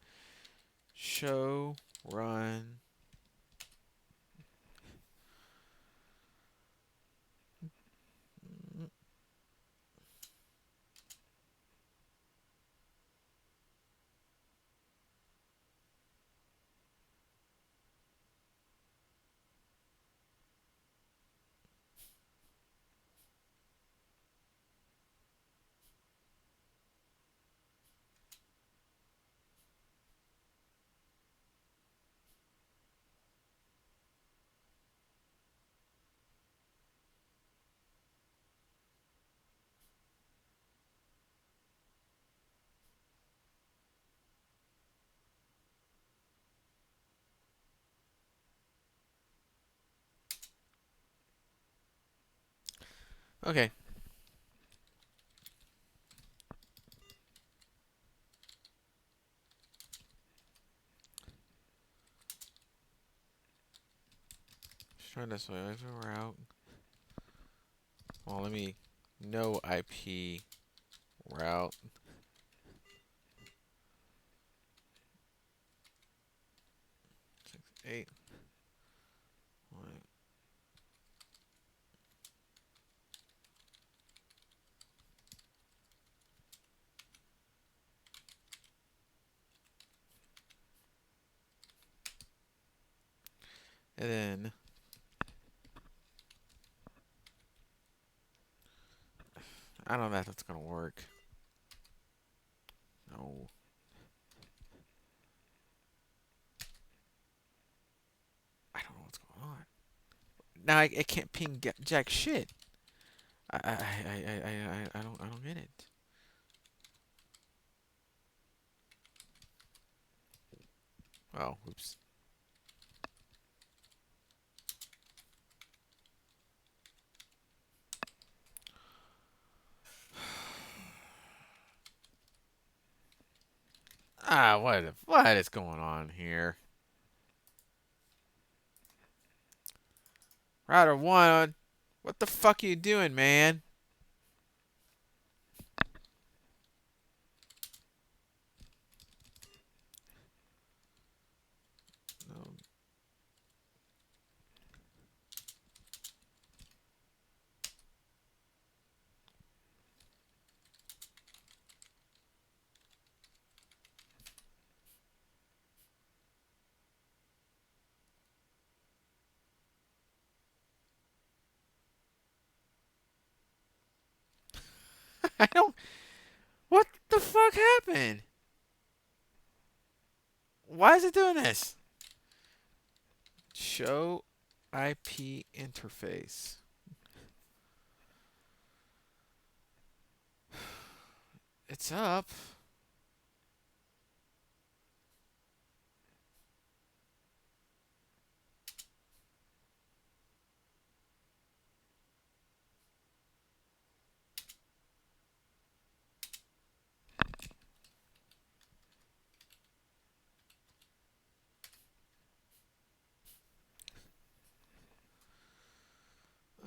Show, run. Okay. Let's try this way. Route. Well, let me. No IP route. 8. And then. I don't know if that's gonna work. No. I don't know what's going on. Now I can't ping jack shit. I don't get it. Oh, oops. What is going on here? Router 1, what the fuck are you doing, man? No. I don't. What the fuck happened? Why is it doing this? Show IP interface. It's up.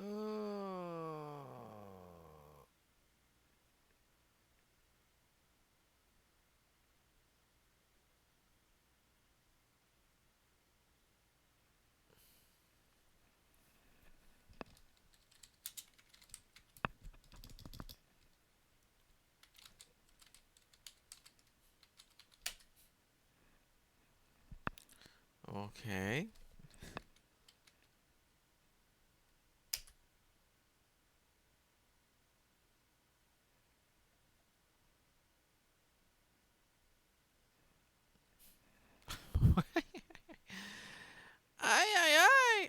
Oh. Okay.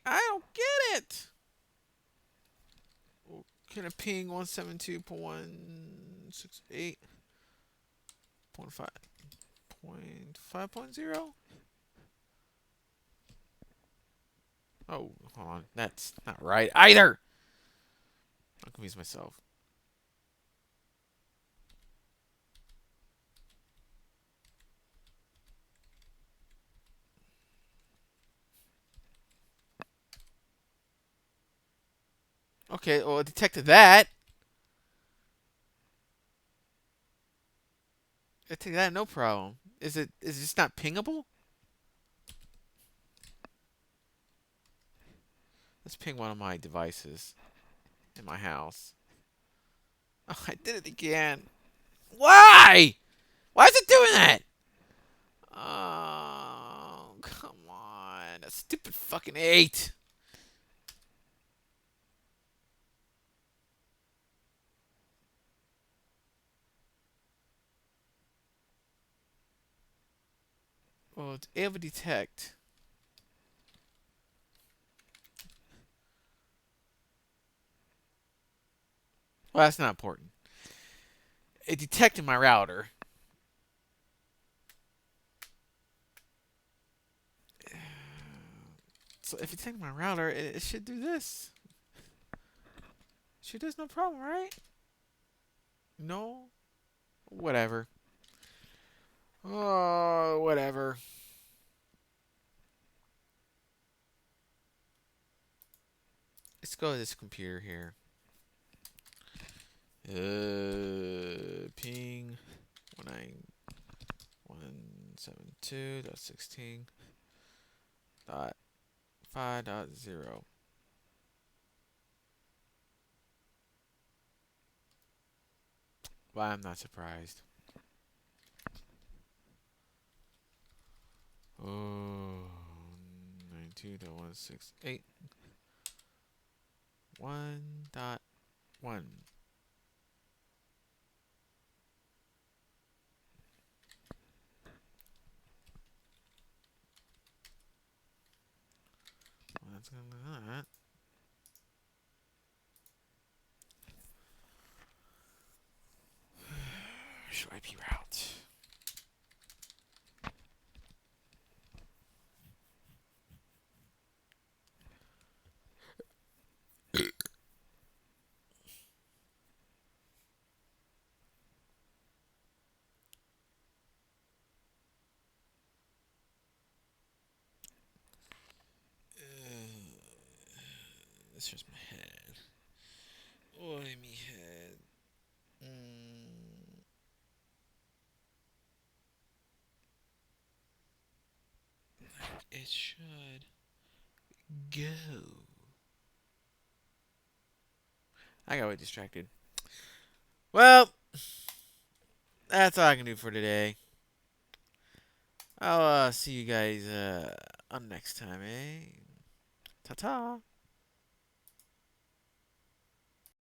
I don't get it. Can a ping 172.168.5.0? Oh, hold on. That's not right either. I'll confuse myself. Okay, well, it detected that. It detected that, no problem. Is it just not pingable? Let's ping one of my devices in my house. Oh, I did it again. Why? Why is it doing that? Oh, come on. That stupid fucking 8. Well, it's able to detect. Well, that's not important. It detected my router. So if it detected my router, it should do this. Should does no problem, right? No? Whatever. Oh, whatever. Let's go to this computer here. Ping 19172.16.5.0. Well, I'm not surprised. Oh, 92.168.1.1. Well, that's gonna be that. Should IP route. It's just my head. Oh, me head. It should go. I got way distracted. Well, that's all I can do for today. I'll see you guys on next time, eh? Ta ta.